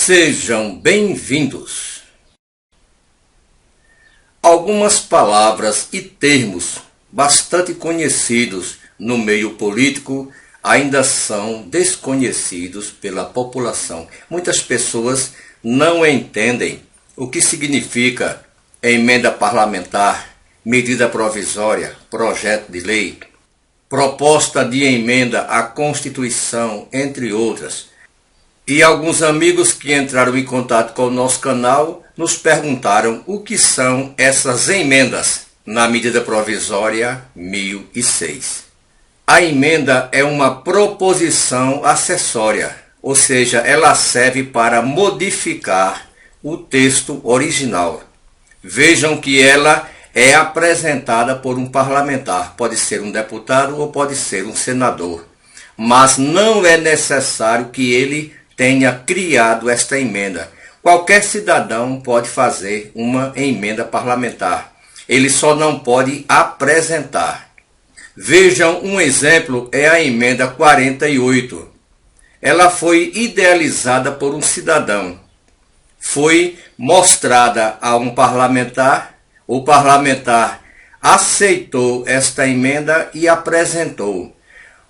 Sejam bem-vindos. Algumas palavras e termos bastante conhecidos no meio político ainda são desconhecidos pela população. Muitas pessoas não entendem o que significa emenda parlamentar, medida provisória, projeto de lei, proposta de emenda à Constituição, entre outras. E alguns amigos que entraram em contato com o nosso canal nos perguntaram o que são essas emendas na medida provisória 1006. A emenda é uma proposição acessória, ou seja, ela serve para modificar o texto original. Vejam que ela é apresentada por um parlamentar, pode ser um deputado ou pode ser um senador, mas não é necessário que ele tenha criado esta emenda. Qualquer cidadão pode fazer uma emenda parlamentar. Ele só não pode apresentar. Vejam um exemplo, é a emenda 48. Ela foi idealizada por um cidadão. Foi mostrada a um parlamentar. O parlamentar aceitou esta emenda e apresentou.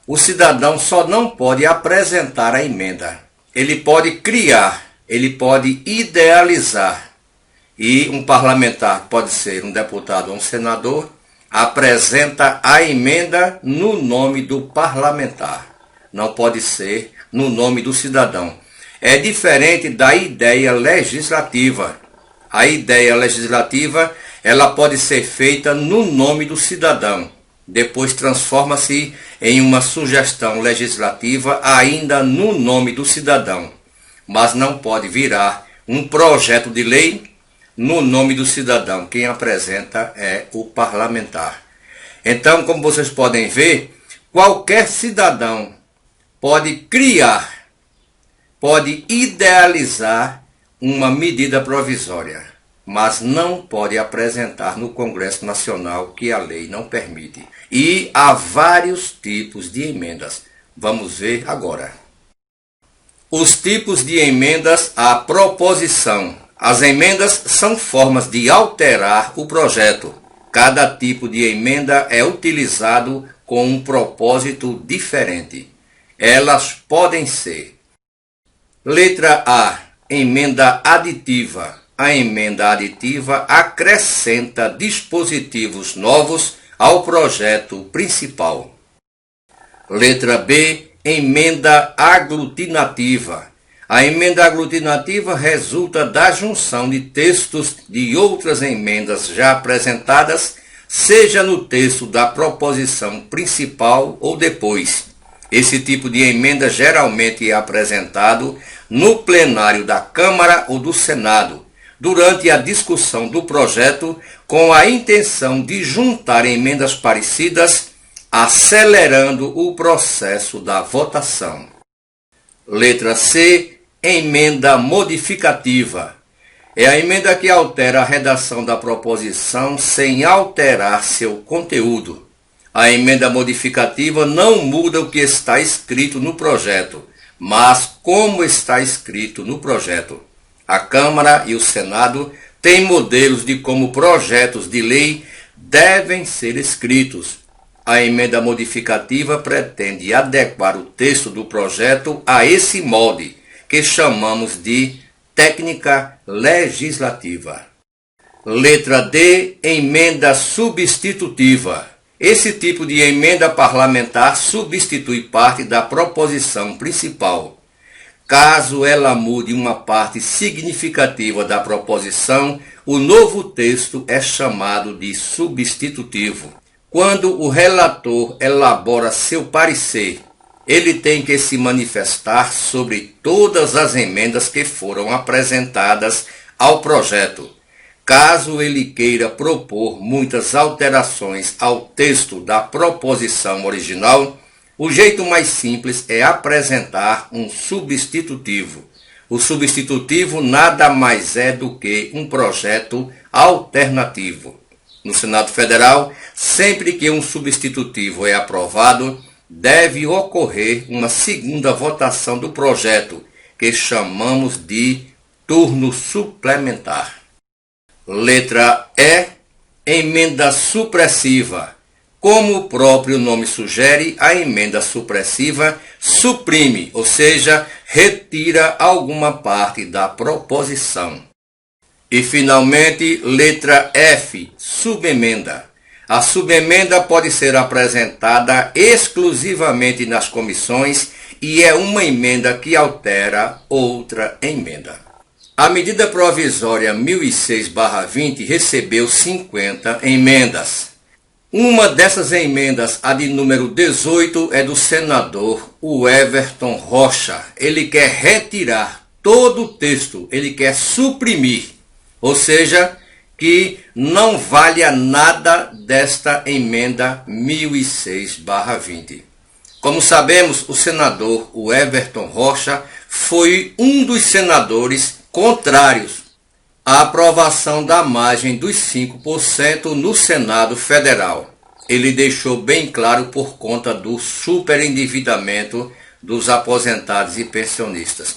O cidadão só não pode apresentar a emenda. Ele pode criar, ele pode idealizar. E um parlamentar, pode ser um deputado ou um senador, apresenta a emenda no nome do parlamentar. Não pode ser no nome do cidadão. É diferente da ideia legislativa. A ideia legislativa, ela pode ser feita no nome do cidadão. Depois transforma-se em uma sugestão legislativa ainda no nome do cidadão. Mas não pode virar um projeto de lei no nome do cidadão. Quem apresenta é o parlamentar. Então, como vocês podem ver, qualquer cidadão pode criar, pode idealizar uma medida provisória, mas não pode apresentar no Congresso Nacional, que a lei não permite. E há vários tipos de emendas. Vamos ver agora. Os tipos de emendas à proposição. As emendas são formas de alterar o projeto. Cada tipo de emenda é utilizado com um propósito diferente. Elas podem ser: letra A, emenda aditiva. A emenda aditiva acrescenta dispositivos novos ao projeto principal. Letra B, emenda aglutinativa. A emenda aglutinativa resulta da junção de textos de outras emendas já apresentadas, seja no texto da proposição principal ou depois. Esse tipo de emenda geralmente é apresentado no plenário da Câmara ou do Senado, durante a discussão do projeto, com a intenção de juntar emendas parecidas, acelerando o processo da votação. Letra C, emenda modificativa. É a emenda que altera a redação da proposição sem alterar seu conteúdo. A emenda modificativa não muda o que está escrito no projeto, mas como está escrito no projeto. A Câmara e o Senado têm modelos de como projetos de lei devem ser escritos. A emenda modificativa pretende adequar o texto do projeto a esse molde, que chamamos de técnica legislativa. Letra D, emenda substitutiva. Esse tipo de emenda parlamentar substitui parte da proposição principal. Caso ela mude uma parte significativa da proposição, o novo texto é chamado de substitutivo. Quando o relator elabora seu parecer, ele tem que se manifestar sobre todas as emendas que foram apresentadas ao projeto. Caso ele queira propor muitas alterações ao texto da proposição original, o jeito mais simples é apresentar um substitutivo. O substitutivo nada mais é do que um projeto alternativo. No Senado Federal, sempre que um substitutivo é aprovado, deve ocorrer uma segunda votação do projeto, que chamamos de turno suplementar. Letra E, emenda supressiva. Como o próprio nome sugere, a emenda supressiva suprime, ou seja, retira alguma parte da proposição. E, finalmente, letra F, subemenda. A subemenda pode ser apresentada exclusivamente nas comissões e é uma emenda que altera outra emenda. A medida provisória 1006/20 recebeu 50 emendas. Uma dessas emendas, a de número 18, é do senador Everton Rocha. Ele quer retirar todo o texto, ele quer suprimir, ou seja, que não valha nada desta emenda 1006/20. Como sabemos, o senador Everton Rocha foi um dos senadores contrários à aprovação da margem dos 5% no Senado Federal. Ele deixou bem claro por conta do superendividamento dos aposentados e pensionistas.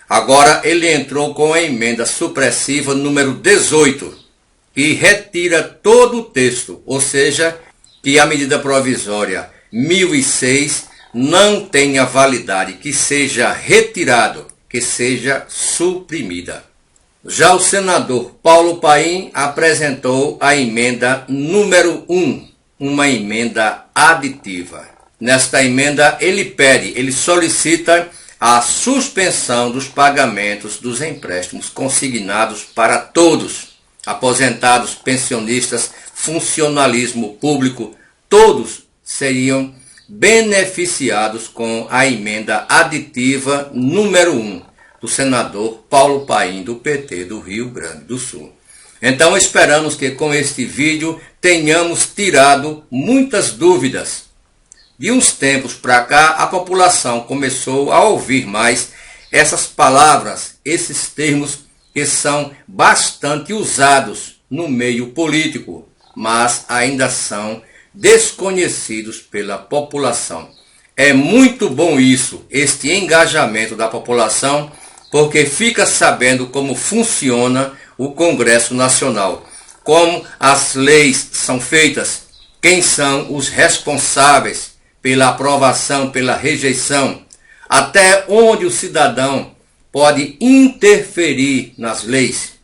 Agora ele entrou com a emenda supressiva número 18 e retira todo o texto, ou seja, que a medida provisória 1006 não tenha validade, que seja retirado, que seja suprimida. Já o senador Paulo Paim apresentou a emenda número 1, uma emenda aditiva. Nesta emenda ele solicita a suspensão dos pagamentos dos empréstimos consignados para todos, aposentados, pensionistas, funcionalismo público, todos seriam beneficiados com a emenda aditiva número 1 do senador Paulo Paim, do PT do Rio Grande do Sul. Então esperamos que com este vídeo tenhamos tirado muitas dúvidas. De uns tempos para cá, a população começou a ouvir mais essas palavras, esses termos que são bastante usados no meio político, mas ainda são desconhecidos pela população. É muito bom isso, este engajamento da população, porque fica sabendo como funciona o Congresso Nacional, como as leis são feitas, quem são os responsáveis pela aprovação, pela rejeição, até onde o cidadão pode interferir nas leis.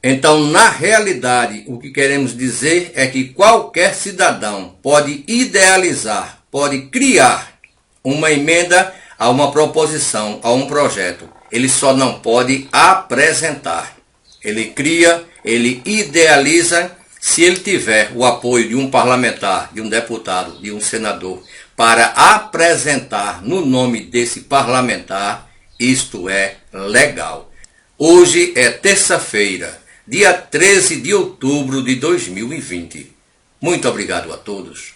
Então, na realidade, o que queremos dizer é que qualquer cidadão pode idealizar, pode criar uma emenda a uma proposição, a um projeto. Ele só não pode apresentar. Ele cria, ele idealiza, se ele tiver o apoio de um parlamentar, de um deputado, de um senador, para apresentar no nome desse parlamentar, isto é legal. Hoje é terça-feira, dia 13 de outubro de 2020. Muito obrigado a todos.